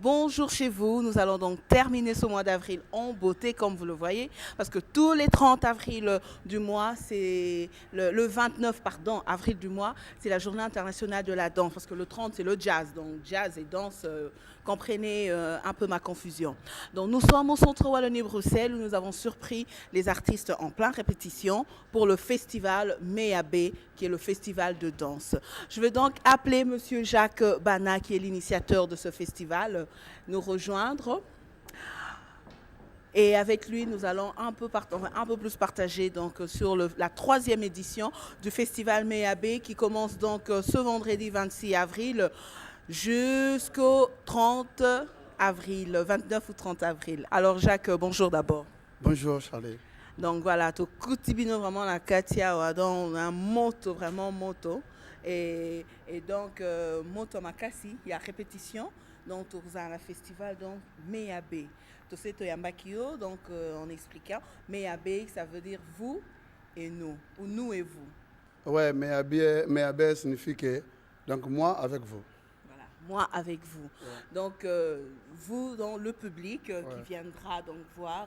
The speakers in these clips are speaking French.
Bonjour chez vous, nous allons donc terminer ce mois d'avril en beauté comme vous le voyez parce que tous les 30 avril du mois, c'est le 29 pardon, avril du mois, c'est la journée internationale de la danse parce que le 30 c'est le jazz, donc jazz et danse, comprenez un peu ma confusion. Donc nous sommes au Centre Wallonie-Bruxelles où nous avons surpris les artistes en pleine répétition pour le festival Méabé qui est le festival de danse. Je vais donc appeler Monsieur Jacques Bana qui est l'initiateur de ce festival nous rejoindre. Et avec lui, nous allons un peu plus partager donc, sur la 3e édition du Festival Méabé qui commence donc ce vendredi 26 avril jusqu'au 30 avril, 29 ou 30 avril. Alors Jacques, bonjour d'abord. Bonjour Charlie. Donc voilà, tu Koutibino vraiment la Katia, donc un moto, vraiment moto. Et donc, moto makasi, il y a répétition. Donc, tu as un festival, donc, Méabé. Tu sais, tu as un donc, en expliquant, Méabé, ça veut dire vous et nous, ou nous et vous. Ouais, Méabé signifie que, donc, moi avec vous. Voilà, moi avec vous. Ouais. Donc, vous, dans le public qui viendra donc voir,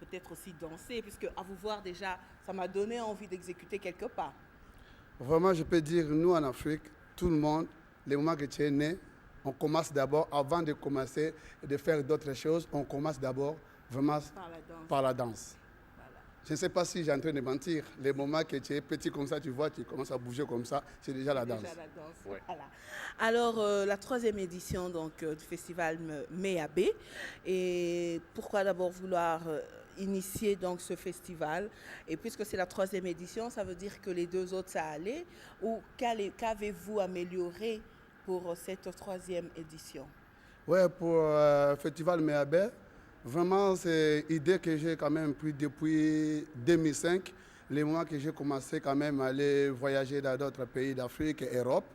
peut-être aussi danser, puisque à vous voir déjà, ça m'a donné envie d'exécuter quelque part. Vraiment, je peux dire, nous en Afrique, tout le monde, les moments que tu es né, on commence d'abord, avant de commencer de faire d'autres choses, on commence d'abord vraiment par la danse. Voilà. Je ne sais pas si j'ai en train de mentir. Les moments que tu es petit comme ça, tu vois, tu commences à bouger comme ça, c'est déjà la danse. Ouais. Voilà. Alors, la 3e édition donc, du festival Méabé. Et pourquoi d'abord vouloir initié donc ce festival. Et puisque c'est la 3e édition, ça veut dire que les 2 autres, ça allait. Ou qu'avez-vous amélioré pour cette 3e édition? Ouais, pour le festival Meabé, vraiment, c'est une idée que j'ai quand même pris depuis 2005, les mois que j'ai commencé quand même à aller voyager dans d'autres pays d'Afrique et Europe.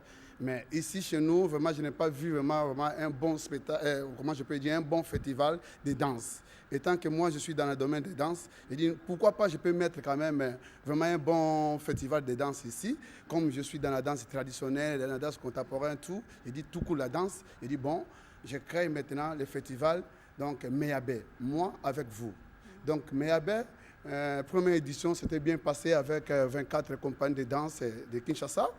Mais ici, chez nous, vraiment, je n'ai pas vu vraiment un bon spectacle, comment je peux dire, un bon festival de danse. Et tant que moi, je suis dans le domaine des danses, je dis, pourquoi pas, je peux mettre quand même vraiment un bon festival de danse ici. Comme je suis dans la danse traditionnelle, dans la danse contemporaine, tout, je dis tout cool la danse. Je dis, bon, je crée maintenant le festival, donc Meabé, moi avec vous. Donc Meabé, première édition, c'était bien passé avec 24 compagnies de danse de Kinshasa.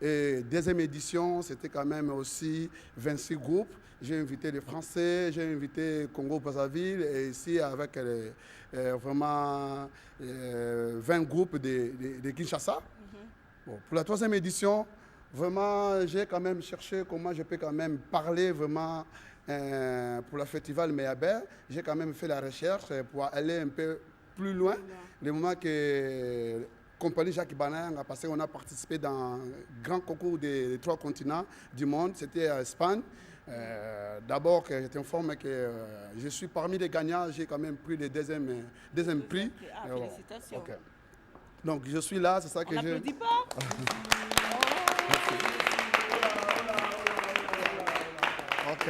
Et deuxième édition, c'était quand même aussi 26 groupes. J'ai invité les Français, j'ai invité Congo-Brazzaville et ici avec vraiment 20 groupes de Kinshasa. Bon, pour la 3e édition, vraiment, j'ai quand même cherché comment je peux quand même parler vraiment pour le festival Meabé. J'ai quand même fait la recherche pour aller un peu plus loin. Le moment que compagnie Jacques Banang a passé, on a participé dans un grand concours des 3 continents du monde. C'était en Espagne. D'abord, je t'informe que je suis parmi les gagnants. J'ai quand même pris le deuxième prix. Ah, félicitations. Okay. Donc, je suis là, c'est ça que on je... n'applaudit pas. Ok.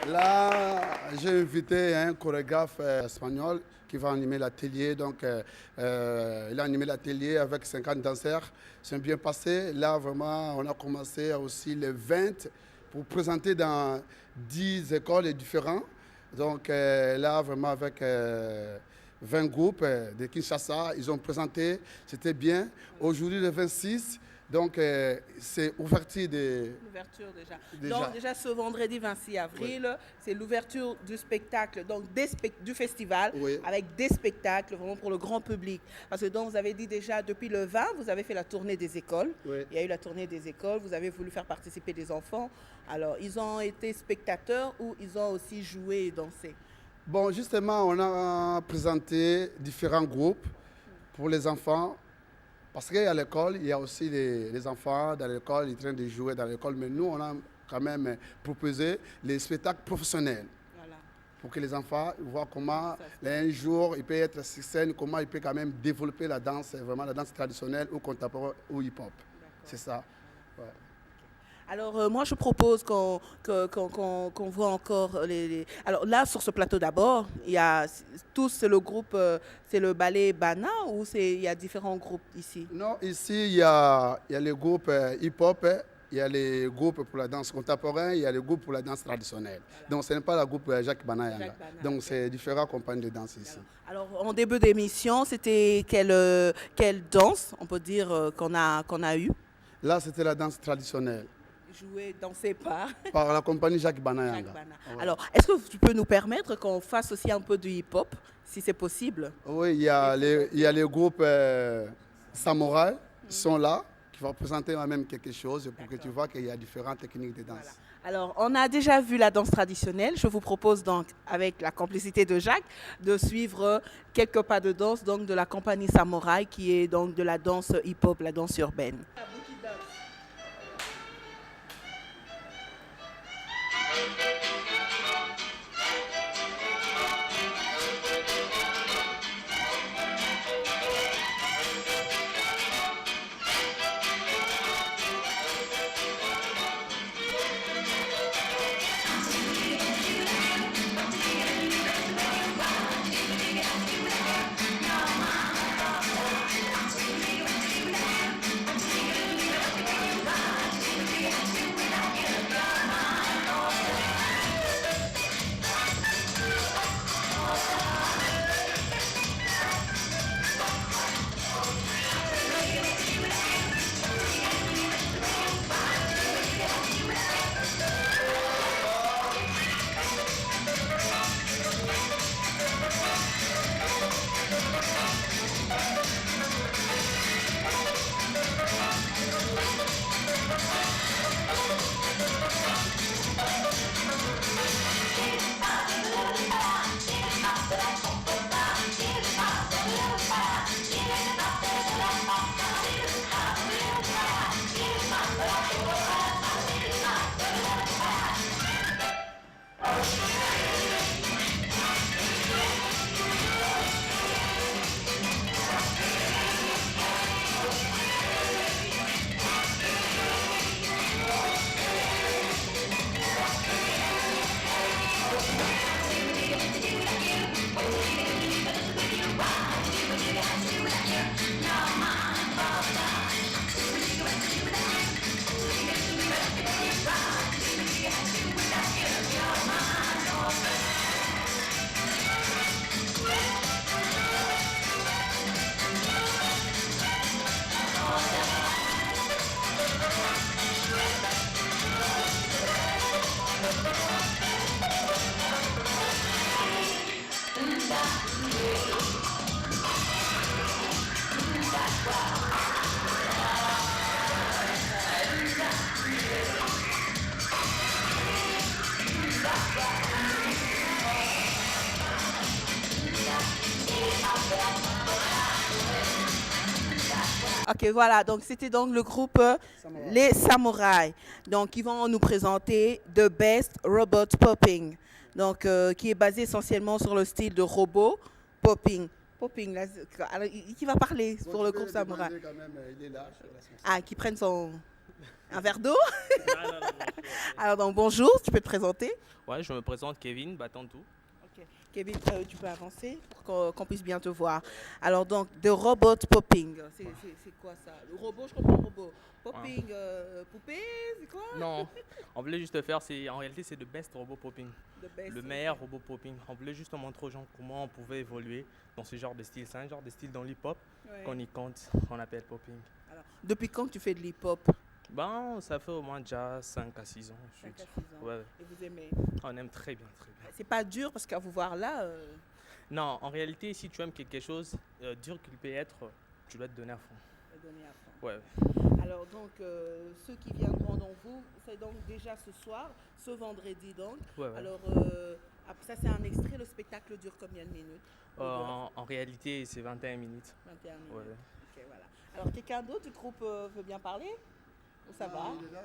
Là, j'ai invité un chorégraphe espagnol qui va animer l'atelier. Donc, il a animé l'atelier avec 50 danseurs. C'est bien passé. Là, vraiment, on a commencé aussi le 20 pour présenter dans 10 écoles différentes. Donc, là, vraiment, avec 20 groupes de Kinshasa, ils ont présenté. C'était bien. Aujourd'hui, le 26, donc, c'est ouverture L'ouverture déjà. Donc, déjà ce vendredi 26 avril, oui. C'est l'ouverture du spectacle, donc du festival, oui. Avec des spectacles vraiment pour le grand public. Parce que donc, vous avez dit déjà, depuis le 20, vous avez fait la tournée des écoles. Oui. Il y a eu la tournée des écoles, vous avez voulu faire participer des enfants. Alors, ils ont été spectateurs ou ils ont aussi joué et dansé? Bon, justement, on a présenté différents groupes pour les enfants. Parce qu'à l'école, il y a aussi les enfants dans l'école, ils sont en train de jouer dans l'école. Mais nous, on a quand même proposé les spectacles professionnels. Voilà. Pour que les enfants voient comment, un jour, il peut être sur scène, comment il peut quand même développer la danse, vraiment la danse traditionnelle ou contemporaine ou hip-hop. C'est ça. Ouais. Alors, moi, je propose qu'on voit encore Alors là, sur ce plateau d'abord, il y a tous, c'est le groupe, c'est le ballet Bana ou il y a différents groupes ici? Non, ici, il y a le groupe hip-hop, il y a les groupes pour la danse contemporaine, il y a le groupe pour la danse traditionnelle. Voilà. Donc, ce n'est pas le groupe Jacques Bana. Donc, c'est différentes compagnies de danse ici. Alors, en début d'émission, c'était quelle danse, on peut dire, qu'on a eu? Là, c'était la danse traditionnelle. Joué, dansé par la compagnie Jacques Bana. Ouais. Alors, est-ce que tu peux nous permettre qu'on fasse aussi un peu du hip-hop, si c'est possible? Oui, il y a les groupes samouraï qui sont là, qui vont présenter même quelque chose pour que tu vois qu'il y a différentes techniques de danse. Voilà. Alors, on a déjà vu la danse traditionnelle. Je vous propose donc, avec la complicité de Jacques, de suivre quelques pas de danse donc, de la compagnie samouraï, qui est donc de la danse hip-hop, la danse urbaine. Ok, voilà. Donc, c'était donc le groupe Samouraï. Les Samouraïs. Donc, ils vont nous présenter The Best Robot Popping. Donc, qui est basé essentiellement sur le style de robot popping. Popping, là, alors, qui va parler Bon, pour tu le peux groupe Samouraï? demander quand même, il est là. je laisse mon Ah, qui prenne un verre d'eau. Non. Alors, donc, bonjour, tu peux te présenter. Ouais, je me présente Kevin Batantou. Ok. Kevin, tu peux avancer pour qu'on puisse bien te voir. Alors, donc, The Robot Popping, c'est quoi ça? Le robot, je comprends le robot. Popping, poupée, c'est quoi? Non, on voulait juste faire, en réalité c'est le best robot popping, The best, le meilleur robot popping. On voulait juste montrer aux gens comment on pouvait évoluer dans ce genre de style. C'est un genre de style dans l'hip-hop Ouais. qu'on y compte, on appelle popping. Alors, depuis quand tu fais de l'hip-hop? Ben, ça fait au moins déjà 5 à 6 ans. 5 à 6 ans. Ouais, Et vous aimez? on aime très bien, très bien. C'est pas dur parce qu'à vous voir là, Non, en réalité, si tu aimes quelque chose, dur qu'il peut être, tu dois te donner à fond. donner à fond. Ouais. Alors donc, ceux qui viendront dans vous, c'est donc déjà ce soir, ce vendredi donc. Ouais. Alors, ça c'est un extrait, le spectacle dure combien de minutes? En réalité, c'est 21 minutes. 21 minutes. Ouais. Ok, voilà. Alors, quelqu'un d'autre du groupe veut bien parler? Ou ça va? il est là,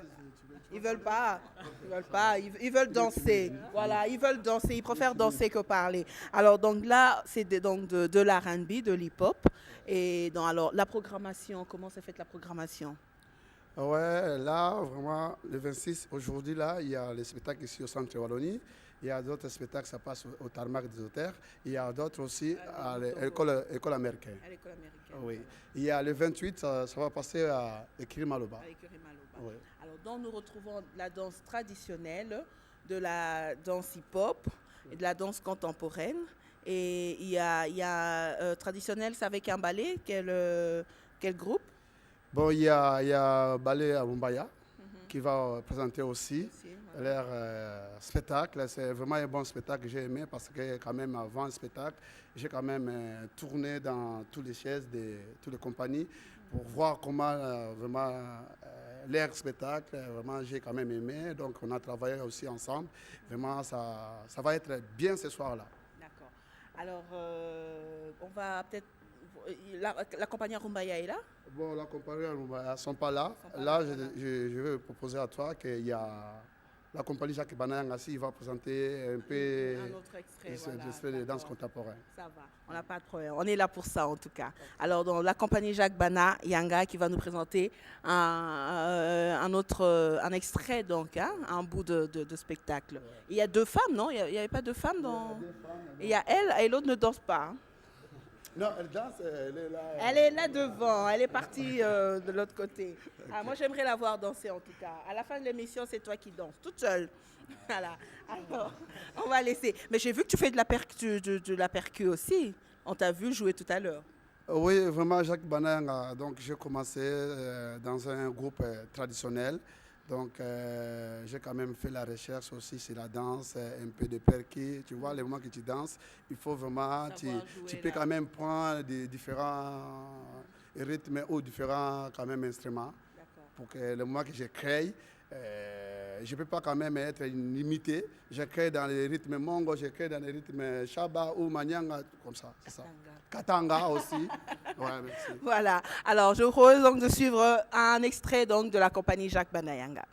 Ils veulent pas. Ils veulent pas. Ils veulent danser. Voilà, ils veulent danser. Ils préfèrent danser que parler. Alors donc là, c'est donc de l'R&B, de l'hip-hop. Et donc alors la programmation, comment s'est faite la programmation? Ouais, là, vraiment, le 26, aujourd'hui, là, il y a les spectacles ici au Centre Wallonie. Il y a d'autres spectacles, ça passe au Tarmac des Auteurs. Il y a d'autres aussi à l'école américaine. À l'école américaine. Oui. Il y a le 28, ça va passer à Écurie Maloba. À l'écurie Maloba. Oui. Alors, donc, nous retrouvons la danse traditionnelle, de la danse hip-hop et de la danse contemporaine. Et il y a traditionnel, c'est avec un ballet. Quel groupe? Bon, il y a Ballet à Mumbaya qui va présenter aussi leur spectacle. C'est vraiment un bon spectacle que j'ai aimé parce que quand même avant le spectacle, j'ai quand même tourné dans toutes les chaises de toutes les compagnies pour voir comment vraiment leur spectacle, vraiment j'ai quand même aimé. Donc on a travaillé aussi ensemble. Vraiment ça va être bien ce soir-là. D'accord. Alors on va peut-être... La compagnie Rumbaya est là? Bon, la compagnie ne sont pas là. Là, je vais proposer à toi qu'il y a la compagnie Jacques Banayanga aussi, il va présenter un peu un autre extrait, de danse contemporaine. Ça va, on n'a pas de problème. On est là pour ça en tout cas. Alors, donc, la compagnie Jacques Bana Yanga qui va nous présenter un extrait, donc, hein, un bout de spectacle. Ouais. Il y a 2 femmes, non? Il n'y avait pas 2 femmes dans... Il y a elle et l'autre ne danse pas. Hein. Non, elle danse, elle est là. Elle est là devant, elle est partie de l'autre côté. Okay. Ah, moi, j'aimerais la voir danser en tout cas. À la fin de l'émission, c'est toi qui danses, toute seule. Voilà. Alors, on va laisser. Mais j'ai vu que tu fais de la percu aussi. On t'a vu jouer tout à l'heure. Oui, vraiment, Jacques Banayanga. Donc, j'ai commencé dans un groupe traditionnel. Donc, j'ai quand même fait la recherche aussi sur la danse, un peu de percu. Tu vois, les moments que tu danses, il faut vraiment, tu peux quand même prendre des différents rythmes ou différents quand même instruments. Pour que le moment que je crée, je ne peux pas quand même être limité. Je crée dans les rythmes mongo, je crée dans les rythmes shaba ou manyanga, comme ça. C'est ça. Katanga aussi. Ouais, merci. Voilà. Alors, je vous propose donc de suivre un extrait donc, de la compagnie Jacques Banayanga.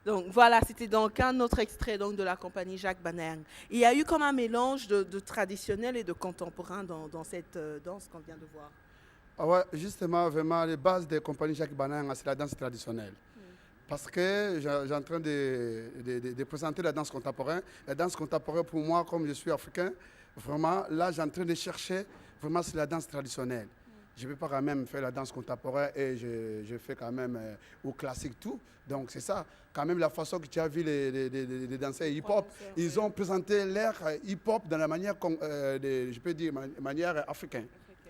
Donc voilà, c'était donc un autre extrait donc, de la compagnie Jacques Baneng. Il y a eu comme un mélange de traditionnel et de contemporain dans cette danse qu'on vient de voir. Ah ouais, justement, vraiment, les bases des compagnies Jacques Baneng, c'est la danse traditionnelle. Parce que j'ai en train de présenter la danse contemporaine. La danse contemporaine, pour moi, comme je suis africain, vraiment, là, j'ai en train de chercher, vraiment, c'est la danse traditionnelle. Je ne peux pas quand même faire la danse contemporaine et je fais quand même au classique tout. Donc, c'est ça. Quand même, la façon que tu as vu les danseurs hip-hop, ils ont présenté l'air hip-hop de la manière, je peux dire, manière africaine.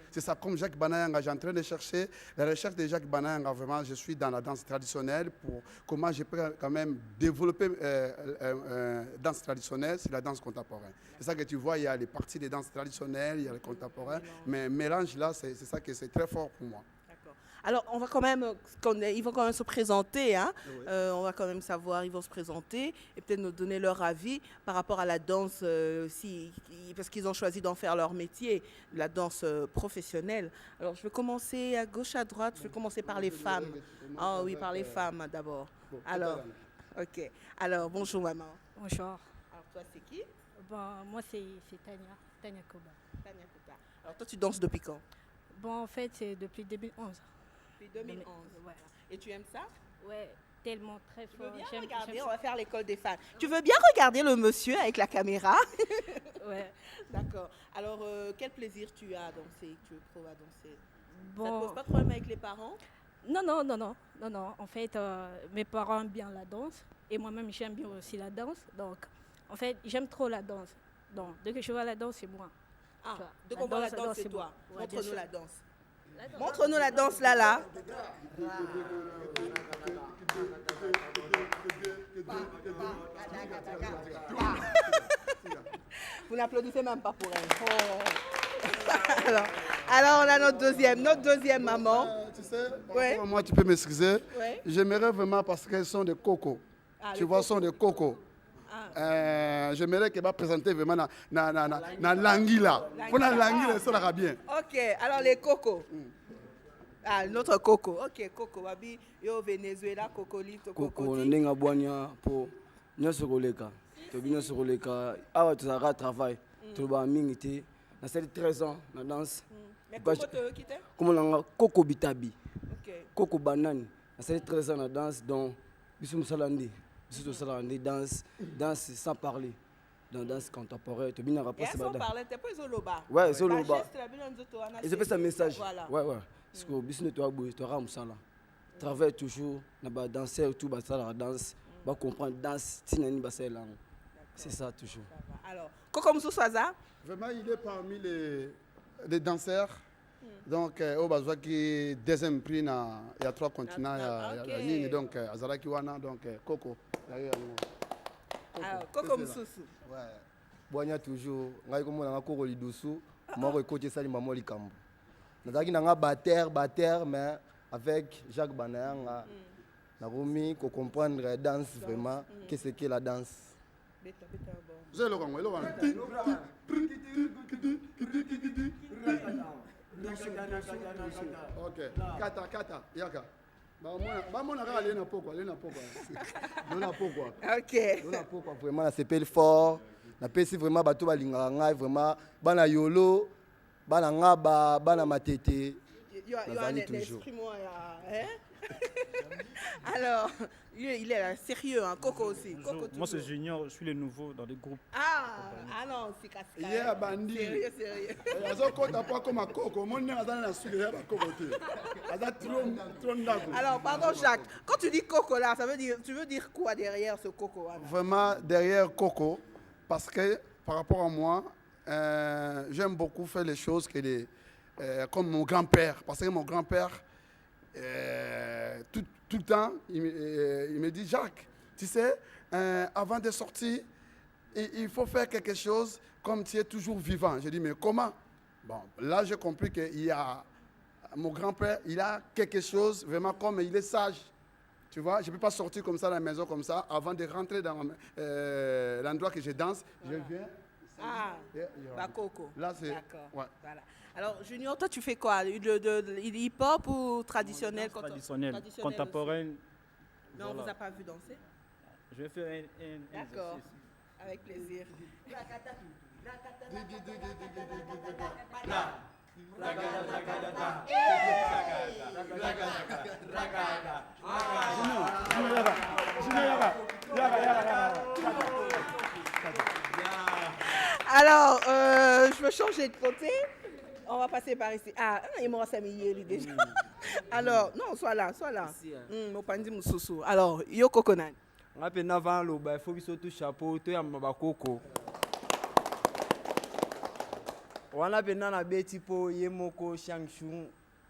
C'est ça, comme Jacques Baneng, j'ai en train de chercher la recherche de Jacques Baneng. Vraiment, je suis dans la danse traditionnelle pour comment je peux quand même développer la danse traditionnelle, c'est la danse contemporaine. C'est ça que tu vois, il y a les parties des danses traditionnelles, il y a les contemporains, mais mélange là, c'est ça que c'est très fort pour moi. Alors, on va quand même, ils vont quand même se présenter, hein? Oui. On va quand même savoir, ils vont se présenter et peut-être nous donner leur avis par rapport à la danse, parce qu'ils ont choisi d'en faire leur métier, la danse professionnelle. Alors, je vais commencer à gauche, à droite, je vais commencer par les femmes. Ah oui, par les femmes d'abord. Alors, ok. Alors, bonjour maman. Bonjour. Alors, toi, c'est qui? Bon, moi, c'est Tania Koba. Tania Koba. Alors, toi, tu danses depuis quand? Bon, en fait, c'est depuis 2011. Depuis 2011. Voilà. Et tu aimes ça? Ouais, tellement très fort. Tu veux bien regarder, on va faire l'école des fans. Tu veux bien regarder le monsieur avec la caméra? Ouais. D'accord. Alors, quel plaisir tu as à danser, tu trouves à danser? Bon. Ça ne pose pas de problème avec les parents? Non. En fait, mes parents aiment bien la danse et moi-même, j'aime bien aussi la danse. Donc, en fait, j'aime trop la danse. Donc, dès que je vois la danse, c'est moi. Ah, dès qu'on voit la danse, c'est toi. Ouais, montre-nous la danse. Montre-nous la danse là. Vous n'applaudissez même pas pour elle. Oh. Alors, on a notre deuxième maman. Tu sais, moi, tu peux m'excuser. Ouais. J'aimerais vraiment parce qu'elles sont des cocos. Tu vois, sont des cocos. J'aimerais qu'elle va présenter vraiment la langue là. Pour la langue, ça ira bien. Ok, alors les cocos. Ah, notre coco. Ok, coco. Wabi, yo Venezuela, cocolito, coco. Nenga boanya po nyoso koleka. To bi nyoso koleka. Awa tu sera travail. To ba mingi te. Na 13 ans na danse. Mais comment te quitter? Comment langa coco bitabi. Ok. Coco banane. Na 13 ans na danse donc biso musalandi. Biso salandi danse sans parler. Dans danse contemporaine, tu bien rapport ça va. Parler, t'es pas isoloba. Ouais, isoloba. Et je fais un message. Voilà. Ouais. Parce que business toi boy, tu ram ça là. Travaille toujours na ba danser tout ba ça la danse, ba comprendre danse tinani ba c'est là. C'est ça toujours. Alors, Coco Msousaza? Vraiment, il est parmi les danseurs. Donc, au Bazwa qui deuxième prix, il y a 3 continents, il y a donc Azaraki Wana, donc Coco. Alors, Coco Msoussou. Ouais. Boanya toujours, ngai ko mona Coco lidusu, moko coacher sali maman likambo. Nazaki nanga batteur mais avec Jacques Baneng na romi ko comprendre la danse vraiment, qu'est-ce que la danse. Je le connais, OK, kata, yaka. Maman n'a rien à pourquoi. OK. Pourquoi vraiment ça s'appelle fort. Na pesi vraiment bato balinga ngai vraiment bana yolo, bana ngaba, bana matete. Alors, il est là, sérieux, hein, Coco aussi. Coco moi c'est Junior, je suis le nouveau dans les groupes. Ah non, c'est casse. Yeah, bandit. Sérieux. Alors, pardon Jacques, quand tu dis Coco là, tu veux dire quoi derrière ce Coco? Vraiment derrière Coco, parce que par rapport à moi, j'aime beaucoup faire les choses comme mon grand-père. Parce que mon grand-père, tout le temps, il me dit, Jacques, tu sais, avant de sortir, il faut faire quelque chose comme tu es toujours vivant. Je dis, mais comment? Bon, là, j'ai compris qu'il y a mon grand-père, il a quelque chose, vraiment comme il est sage. Tu vois, je ne peux pas sortir comme ça à la maison, comme ça, avant de rentrer dans l'endroit que je danse. Voilà. Je viens. Coco. Là, c'est. D'accord. Ouais. Voilà. Alors, Junior, toi, tu fais quoi? De hip-hop ou traditionnel? Traditionnel, contemporain. Mais on ne vous a pas vu danser? Je vais faire un D'accord, exercice. avec plaisir. Alors, je veux changer de côté. On va passer par ici. Ah, il m'aura s'amillé lui déjà. Alors, non, sois là, sois là. Mon pandi moussousou. Alors, yo coconut. nga mpenza avant aloba il faut biso tu chapeau toyamba bakoko wana mpenza nabeti mpo ye moko shangshung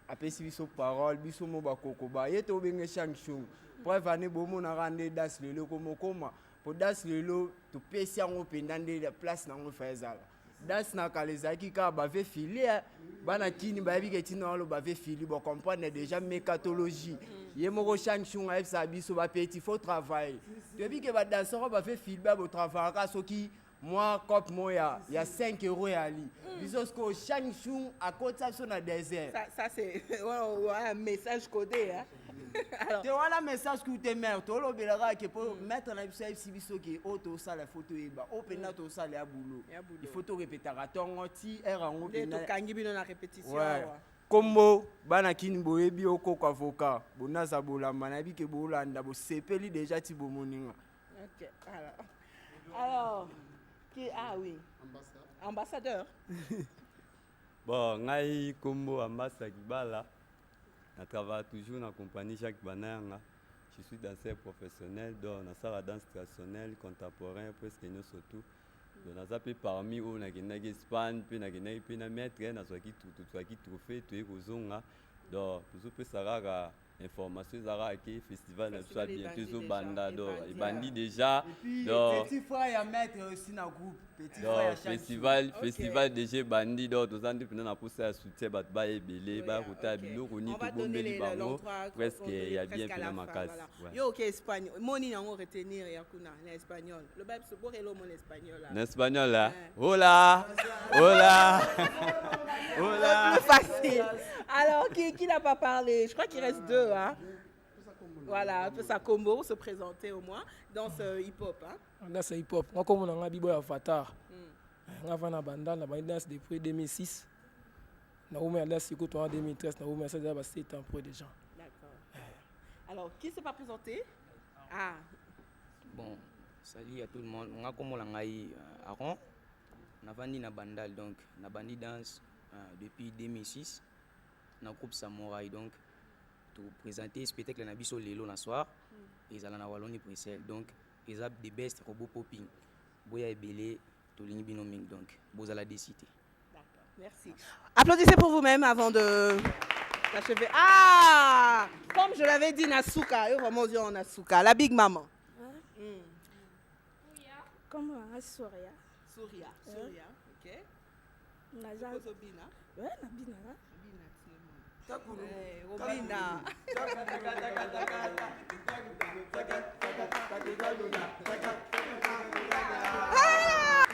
apesi biso parole biso mo bakoko ba ye tobenge shangshung mpo evane bomonaka nde dasi lelo komokoma mpo dasi lelo topesi yango mpenza nde place nango fa ezala dasi na kala ezalaki kaka bave fili bana kini bayebi ke ntina wana bave fili bocomprendre déjà mécatologie ye moko shangshung ayebisaka biso bapeti faut travailler toyebi ke badansero bave fili babotravaillaka soki mwa cope mo ya 5 € ya li biso siko shangshung akotisa biso na désert Ça c'est un message codé. Hein? Alors, te wana message ku te mare tolobelaka ke mpo maître na biso ayebisi biso ke oyo tosala fo toyeba oyo mpenza tosala ya bulo il faut torepetaka ntongo ti ere yango nde tokangi bino na répétition. Ouais. Kombo bana kini boyebi okoko avocat bonaza bolamba nayebi ke bolanda bosepeli déjà ti bomoninga. Ok, alors qui, ah oui, ambassadeur. Bon, ngai kombo ambassadeur Kibala. Je travaille toujours dans la compagnie Jacques Banayanga. Je suis danseur professionnel, donc dans la danse traditionnelle, contemporaine, presque nous surtout. Donc, je parmi eux, on a Espagne, puis on a maître, on a trophée, tout est donc toujours plus ça information zara ke festival na soit bientôt au banda do et bandi déjà donc petit frère ya maître aussi na groupe petit frère festival déjà bandi do tous ans depuis na pousser à soutien bat ba ebele ba kota biloko ni to bombeli bango presque il y a bien plein makasi yo OK espagnol moni nango retenir ya kuna na espagnol le bible se borelo mon espagnol là en espagnol là hola hola hola plus facile. Alors qui n'a pas parlé? Je crois qu'il reste deux. Hein? Voilà, un peu sa combo, se présenter au moins dans ce hip-hop. Hein? Dans ce hip-hop, moi comme on a Bibo Avatar, on a fait un bandana, on a dansé depuis 2006. On a dansé en 2013, on a dansé 7 ans pour des gens. D'accord. Alors, qui ne s'est pas présenté? Ah. Bon, salut à tout le monde. On a comme on a eu Aaron, on a vendu na bandal donc, on a bandi danse depuis 2006. Dans le groupe Samouraï, donc, pour présenter le spectacle na biso lelo na soir, ils allaient na Wallonie Bruxelles, donc, ils ont des best robots popping. Boya ebele, tolini binoming, donc, vous allez décider. D'accord, merci. Applaudissez pour vous-même avant de l'achever. Ah, comme je l'avais dit, Nasuka, vraiment dire Nasuka, la big maman. Comment Souria. Souria, ok. Naza. Ouais, Nabina. Robina.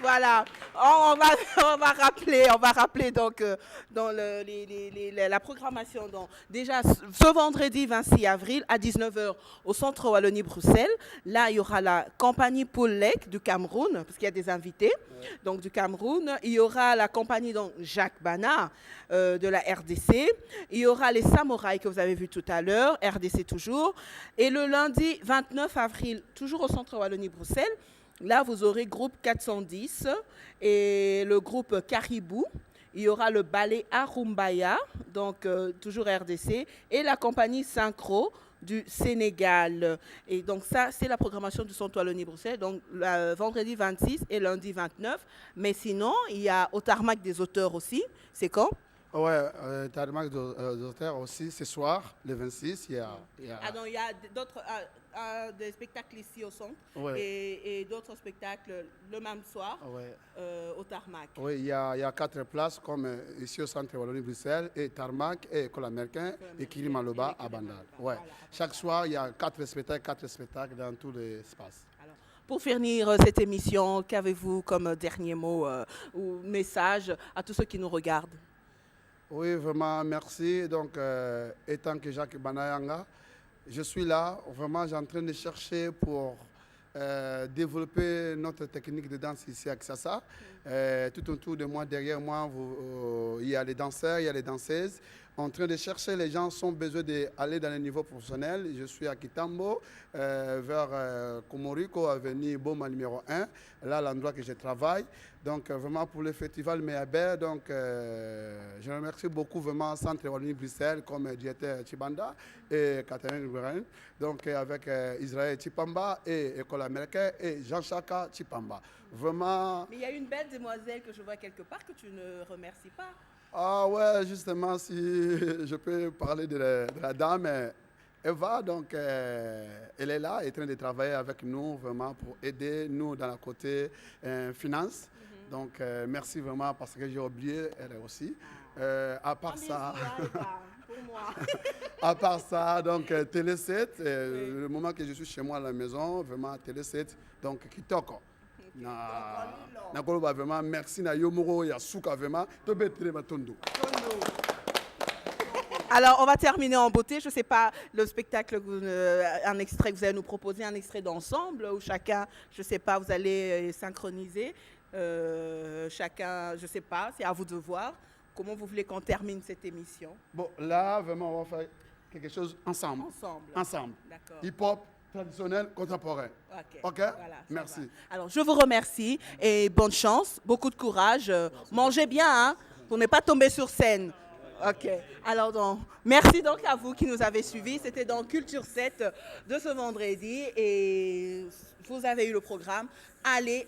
Voilà, on va rappeler donc dans la programmation. Donc, déjà, ce vendredi 26 avril à 19h au centre Wallonie-Bruxelles, là, il y aura la compagnie Poulek du Cameroun, parce qu'il y a des invités donc, du Cameroun. Il y aura la compagnie donc, Jacques Bana de la RDC. Il y aura les Samouraïs que vous avez vus tout à l'heure, RDC toujours. Et le lundi 29 avril, toujours au centre Wallonie-Bruxelles, là, vous aurez groupe 410 et le groupe Caribou. Il y aura le ballet Arumbaya, donc toujours RDC, et la compagnie Synchro du Sénégal. Et donc ça, c'est la programmation du Centre Wallonie-Bruxelles, donc vendredi 26 et lundi 29. Mais sinon, il y a au Tarmac des auteurs aussi. C'est quand? Ouais, Tarmac des auteurs aussi, ce soir, le 26. Il y a... Ah donc il y a d'autres... des spectacles ici au centre et d'autres spectacles le même soir au Tarmac. Oui, il y a 4 places comme ici au centre Wallonie-Bruxelles et Tarmac et École américaine et Kirimaloba à Bandal. Ouais. Voilà. Chaque soir, il y a 4 spectacles dans tous les espaces. Alors, pour finir cette émission, qu'avez-vous comme dernier mot ou message à tous ceux qui nous regardent? Oui, vraiment, merci. Donc, étant que Jacques Banayanga, je suis là, vraiment, j'ai en train de chercher pour développer notre technique de danse ici à Kisasa. Tout autour de moi, derrière moi, il y a les danseurs, il y a les danseuses. En train de chercher, les gens ont besoin d'aller dans le niveau professionnel. Je suis à Kitambo, vers Komoriko, avenue Boma numéro 1, là l'endroit que je travaille. Donc vraiment pour le festival Meaber, donc je remercie beaucoup vraiment Centre Wallonie Bruxelles comme directeur Chibanda et Catherine Guérin, donc avec Israël Chipamba et École américaine et Jean-Chaka Chipamba. Vraiment. Mais il y a une belle demoiselle que je vois quelque part que tu ne remercies pas. Ah ouais, justement, si je peux parler de la dame, Eva, donc elle est là, elle est en train de travailler avec nous vraiment pour aider nous dans la côté finance. Donc merci vraiment parce que j'ai oublié elle aussi. À part ça, à part ça, donc Télé 7, le moment que je suis chez moi à la maison, vraiment Télé 7, donc Kitoko. Vraiment merci na yomoro ya suka vraiment to betre matondo. Alors, on va terminer en beauté. Je ne sais pas, le spectacle, un extrait que vous allez nous proposer, un extrait d'ensemble où chacun, je ne sais pas, vous allez synchroniser. Chacun, je ne sais pas, c'est à vous de voir. Comment vous voulez qu'on termine cette émission? Bon, là, vraiment, on va faire quelque chose ensemble. Ensemble. D'accord. Hip-hop, traditionnel, contemporain. Ok. Voilà, merci. Alors, je vous remercie et bonne chance, beaucoup de courage. Mangez bien, hein, pour ne pas tomber sur scène. Ok. Alors, donc, merci donc à vous qui nous avez suivis. C'était dans Culture 7 de ce vendredi et vous avez eu le programme. Allez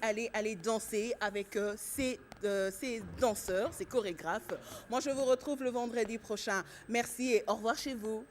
danser avec ces danseurs, ces chorégraphes. Moi, je vous retrouve le vendredi prochain. Merci et au revoir chez vous.